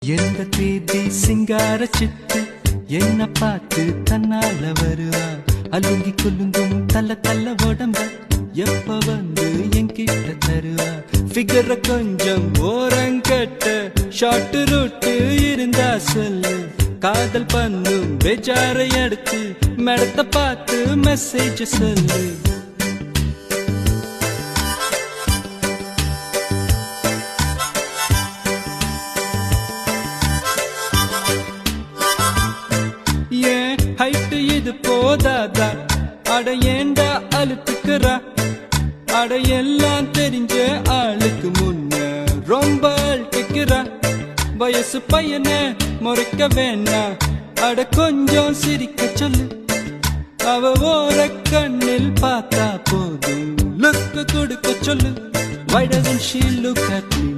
எந்த தேதி சிங்கார சித்து என்ன பார்த்து தன்னால வருவா அலுங்கி குலுங்கும் தள்ள தள்ள உடம்ப எப்ப வந்து என்கிட்ட தருவா ஃபிகர கொஞ்சம் ஓரங்கட்ட ஷார்ட் ரூட்டு இருந்தா சொல்லு காதல் பண்ணும் பேஜாரை எடுத்து மேடத்தை பார்த்து மெசேஜ் சொல்லு ஹைட்டு இது போதாதா அட ஏண்டா அழுத்துக்கிறா அட எல்லாம் தெரிஞ்ச ஆளுக்கு முன்ன ரொம்ப அழுத்துக்கிறா வயசு பையன முறைக்க வேணா அட கொஞ்சம் சிரிக்க சொல்லு அவ ஓர கண்ணில் பார்த்தா போதும் லுக்கு கொடுக்க சொல்லு Why doesn't she look at me?